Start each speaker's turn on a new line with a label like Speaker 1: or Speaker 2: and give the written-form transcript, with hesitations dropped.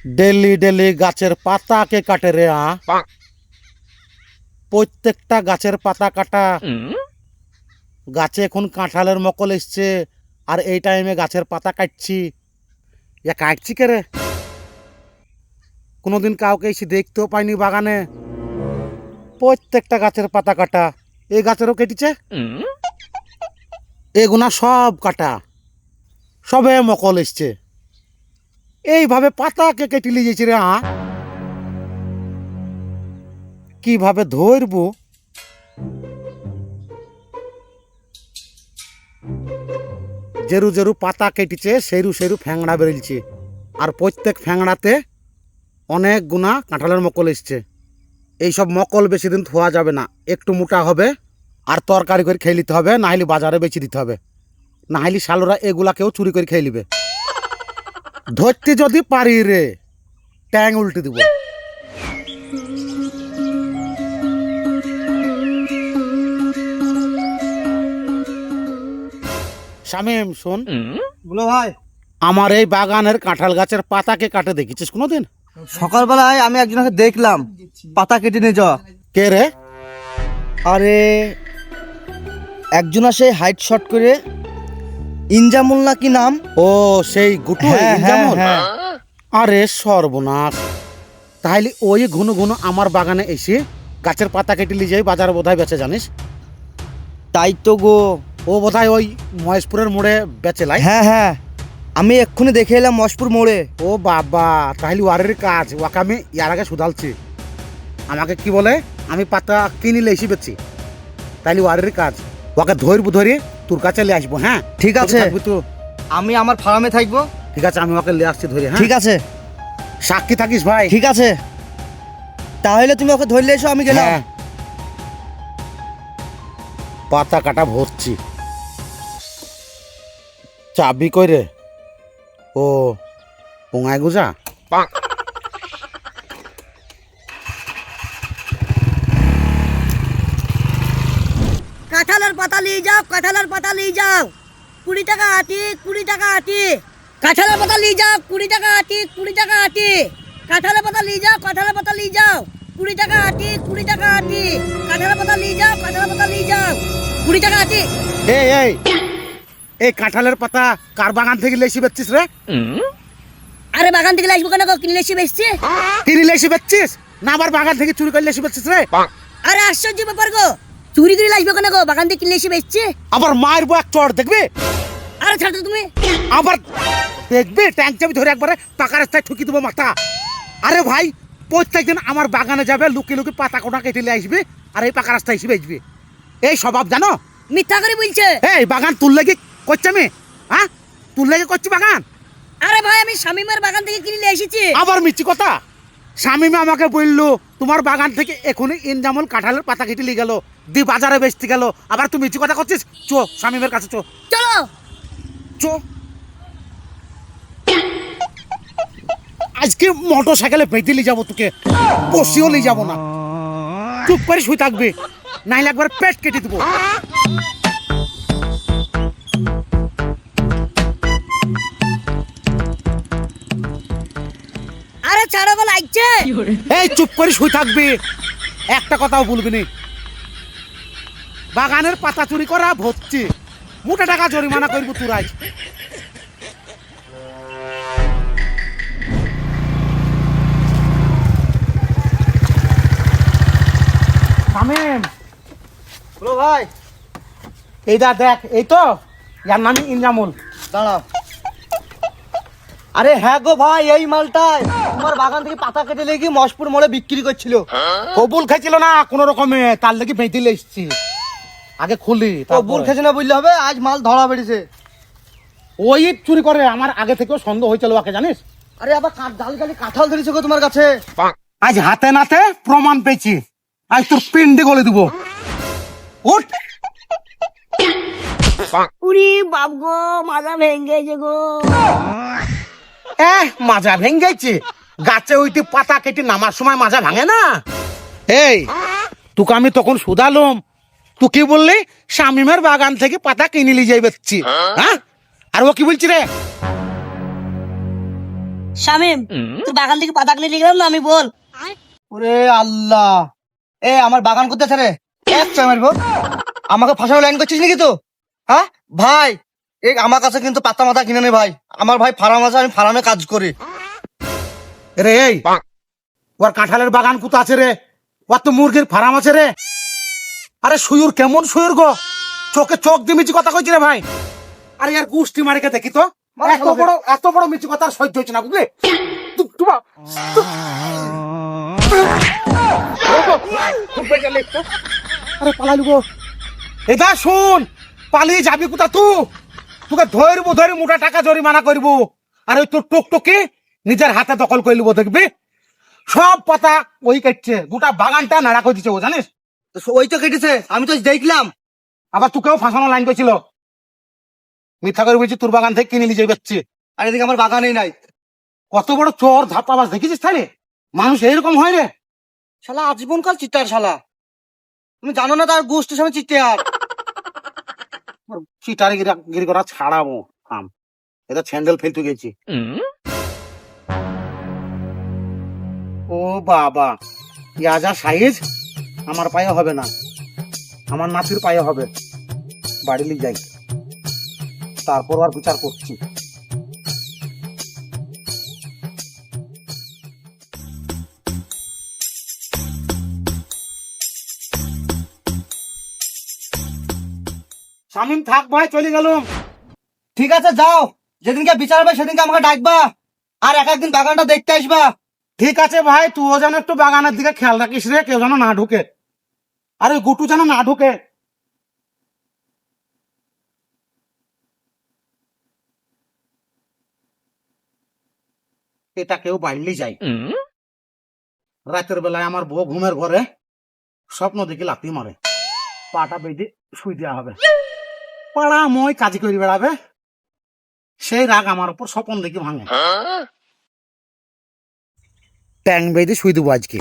Speaker 1: Daily daily গাছের পাতা কে কাটে রে? প্রত্যেকটা গাছের পাতা কাটা। গাছে এখন কাঁঠালের মকল এসছে, আর এই টাইমে গাছের পাতা কাটছি। ইয়া কাটছি কে রে? কোনোদিন কাউকে এসে দেখতেও পাইনি বাগানে। প্রত্যেকটা গাছের পাতা কাটা। এই গাছেরও কেটেছে, এগুনা সব কাটা, সবে মকল এসছে। এইভাবে পাতা কে কেটে নিয়ে যাচ্ছি রে? কিভাবে ধরবো? যেরু যেরু পাতা কেটেছে সেরু সেরু ফ্যাংড়া বেরিয়েছে, আর প্রত্যেক ফ্যাংড়াতে অনেক গুণা কাঁঠালের মকল এসছে। এইসব মকল বেশি দিন থোয়া যাবে না, একটু মোটা হবে আর তরকারি করে খেয়ে নিতে হবে, নাহলে বাজারে বেচে দিতে হবে, নাহলে শালরা এগুলাকেও চুরি করে খেয়ে নিবে। ধরতে যদি পারি রে, ট্যাং উল্টে দিব। শামিম শোন,
Speaker 2: বলো ভাই।
Speaker 1: আমার এই বাগানের কাঁঠাল গাছের পাতাকে কাটে দেখেছিস কোনোদিন?
Speaker 2: সকালবেলায় আমি একজনকে দেখলাম পাতা কেটে নিয়ে যাওয়া।
Speaker 1: কে রে?
Speaker 2: আরে একজন আসে হাইট শর্ট করে, ইনজামুল নাকি নাম।
Speaker 1: ও সেই গুটু
Speaker 2: হ্যাঁ,
Speaker 1: ইনজামুল?
Speaker 2: হ্যাঁ।
Speaker 1: আরে সর্বনাশ, তাহলে ওই ঘন ঘন আমার বাগানে এসে গাছের পাতা কেটে নিয়ে যাই, বাজারে বোধহয় বেচে, জানিস?
Speaker 2: তাই তো গো।
Speaker 1: ও বোধহয় ওই মহেশপুরের মোড়ে বেচে লাই।
Speaker 2: হ্যাঁ হ্যাঁ, আমি এক্ষুনি দেখে এলাম মশপুর মোড়ে।
Speaker 1: ও বাবা, তাহলে ওয়ারের কাজ। ওকে আমি ইয়ার আগে শুধালছি, আমাকে কি বলে আমি পাতা কিনিলে এসে বেচছি, তাইলে ওয়ারের কাজ। ওকে ধরবো, ধরে তোর কাছে নিয়ে আসবো। হ্যাঁ
Speaker 2: ঠিক আছে,
Speaker 1: থাকবি তো?
Speaker 2: আমি আমার ফার্মে থাকবো।
Speaker 1: ঠিক আছে, আমি ওকে নিয়ে আসছি ধরে। হ্যাঁ
Speaker 2: ঠিক আছে,
Speaker 1: সাক্ষী থাকিস ভাই।
Speaker 2: ঠিক আছে, তাহলে তুমি ওকে ধরলে এসো, আমি গেলাম।
Speaker 1: হ্যাঁ, পাতা কাটা ভরছি। চাবি কই রে? ও পোঙায় গুজা।
Speaker 3: কাঁঠালের পাতা নিয়ে যাও, কাঁঠালের পাতা নিয়ে যাও, 20 টাকা আটি, 20 টাকা আটি। কাঁঠালের পাতা নিয়ে যাও, 20 টাকা আটি, 20 টাকা আটি। কাঁঠালের পাতা নিয়ে যাও, কাঁঠালের পাতা নিয়ে যাও, 20 টাকা আটি, 20 টাকা আটি। কাঁঠালের পাতা নিয়ে যাও, কাঁঠালের পাতা নিয়ে যাও, 20 টাকা আটি।
Speaker 1: এই এই এই কাঁঠালের পাতা কার বাগান থেকে লেসি বেচছিস রে?
Speaker 3: আরে বাগান থেকে আসবো কেন গো, কিনলে এসে বেচছে।
Speaker 1: কিনি লেসি বেচছিস না আবার বাগান থেকে চুরি করে লেসি বেচছিস রে?
Speaker 3: আরে আশ্চর্য ব্যাপার গো, চুরি করে আসবো কেন গো, বাগান থেকে কিনলে এসে বেচছে।
Speaker 1: আবার মারবো এক চড়, দেখবি?
Speaker 3: আরে ছাড়ো তো তুমি।
Speaker 1: আবার দেখবি ট্যাঙ্ক চাবি ধরে একবারে পাকা রাস্তায় ঠুকি দেবো মাথা। আরে ভাই, প্রত্যেকদিন আমার বাগানে যাবে, লুকি লুকি পাতা কোটা কেটে নিয়ে আসবি, আর এই পাকা রাস্তায় এসে বেচবি। এই স্বভাব জানো?
Speaker 3: মিথ্যা করে বলছে।
Speaker 1: এই বাগান তুল লেগে করছি আমি? হ্যাঁ, তুল লেগে করছি বাগান?
Speaker 3: আরে ভাই, আমি শামিমের বাগান থেকে কিনে নিয়ে এসেছি।
Speaker 1: আবার মিথ্যি কথা। শামিমে আমাকে বললো তোমার বাগান থেকে এখনই ইনজামুল কাঁঠালের পাতা কেটে নিয়ে গেল, দি বাজারে বেচতে গেল, আবার তুই মিথ্যি কথা করছিস। চো শামিমের কাছে, চো
Speaker 3: চলো।
Speaker 1: চো। আজকে মোটর সাইকেলে বেঁধে নিয়ে যাবো তোকে, বসিও নিয়ে যাবো না। চুপ করে শুয়ে থাকবে, নাইলে একবার পেট কেটে দেবো।
Speaker 3: আরে ছাড়ো গো, লাগছে।
Speaker 1: এই চুপ করে শুয়ে থাকবি, একটা কথাও বলবি না। বাগানের পাতা চুরি করা ভর্তি, মোটা টাকা জরিমানা করবো তোর আজ। শামিম,
Speaker 2: বলো ভাই।
Speaker 1: এইটা দেখ, এই তো ইয়ার নামই ইনজামুল।
Speaker 2: দাঁড়াও। আরে হ্যাঁ গো ভাই, এই মালটাই তোমার বাগান থেকে পাতা কেটে লেগে মশপুর মোড়ে বিক্রি করছিল।
Speaker 1: কবুল খাইছিল না কোনো রকমে, তার লেগে বেঁধে এসছি। আগে খুলি,
Speaker 2: কবুল খেছে না বললে হবে, আজ মাল ধরা বেড়েছে।
Speaker 1: ওই চুরি করে, আমার আগে থেকেও সন্দেহ হয়েছিল ওকে, জানিস?
Speaker 2: আরে আবার ডাল গালি কাঁঠাল ধরেছে গো তোমার কাছে।
Speaker 1: আজ হাতে নাতে প্রমাণ পেয়েছি, আজ তোর পিন্ডে গলে দিব। উঠ।
Speaker 3: উরি বাপ গো, মাজা ভেঙে গো।
Speaker 1: মাজা ভেঙেছে? গাছে ওইটি পাতা কেটে নামার সময় মাজা ভাঙে না? এই তোকে আমি তখন শুধালুম, তুই কি বললি শামিমের বাগান থেকে পাতা কিনে নিয়ে যাই বেচছি? হ্যাঁ, আর ও কি বলছি রে?
Speaker 3: শামিম তোর বাগান থেকে পাতা কিনে নিয়ে গেলাম না আমি, বল।
Speaker 2: ওরে আল্লাহ, এ আমার বাগান করতেছে রে, এক চড় মারবো। আমাকে ফাঁসানো লাইন করছিস নাকি তো? হ্যাঁ ভাই, এই আমার কাছে কিন্তু পাতা মাথা কিনে নে ভাই। আমার ভাই ফার্ম আছে, আমি ফার্মে কাজ করি।
Speaker 1: রে এই ওর কাঁঠালের বাগান কোথা আছে রে? ওর তো মুরগির ফার্ম আছে রে। আরে সুয়ুর কেমন সুয়ুর গো, চোখে চোখ দিয়ে মিচি কথা কইছি রে ভাই। আরে ইয়ার গুষ্টি মারিকে দেখি তো, এত বড় মিচি কথা আর সহ্য হচ্ছে না বুঝলি? আরে পালালু গো, এটা শুন, পালিয়ে যাবি কোথা তুই? তোকে ধরবো, ধরে মোটা টাকা জরিমানা করবো। আর ওই তোর টুকটুকি নিজের হাতে দখল করে নিবো, দেখবি সব পাতা ওই কাটছে, গোটা বাগানটা নাড়া করে দিচ্ছে ও, জানিস?
Speaker 2: ওই তো কেটেছে, আমি তো দেখলাম।
Speaker 1: আবার তোকেও ফাঁসানো লাইন করেছিল, মিথ্যা করে বলছি তোর বাগান থেকে কিনে নিয়ে যাচ্ছি।
Speaker 2: আর এদিকে আমার বাগানেই নাই।
Speaker 1: কত বড় চোর ধাপ্পাবাজ দেখেছিস তাহলে? মানুষ এইরকম হয় রে?
Speaker 2: শালা আজীবন কাল চিত্তার শালা, তুমি জানো না তার গোষ্ঠীর সামনে চিত্তে আর।
Speaker 1: চিটারে গিরি করা ছাড়াবো থাম, এটা স্যান্ডেল ফেলতে গেছি। ও বাবা, ইয়া যা সাইজ আমার পায়ে হবে না, আমার নাতির পায়ে হবে। বাড়ি নিয়ে যাই, তারপর আর বিচার করছি। শামিম থাক ভাই, চলে গেলুম।
Speaker 2: ঠিক আছে যাও, যেদিনকে বিচার হবে সেদিনকে আমাকে ডাকবা, আর এক একদিন বাগানটা দেখতে আসবা।
Speaker 1: ঠিক আছে ভাই, তুইও যেন একটু বাগানের দিকে খেয়াল রাখিস রে, কেউ যেন না ঢুকে। আরে গুটু যেন না ঢুকে। এটা কেউ বাইরেই যায়। রাতের বেলায় আমার বউ ঘুমের ঘরে স্বপ্ন দেখে লাথি মারে, পাটা বেঁধে শুই দেওয়া হবে। পাড়া মই কাজী করে বেড়াবে, সেই রাগ আমার উপর স্বপ্ন দেখে ভাঙে। ট্যাং বেঁধে শুই দেবো আজকে।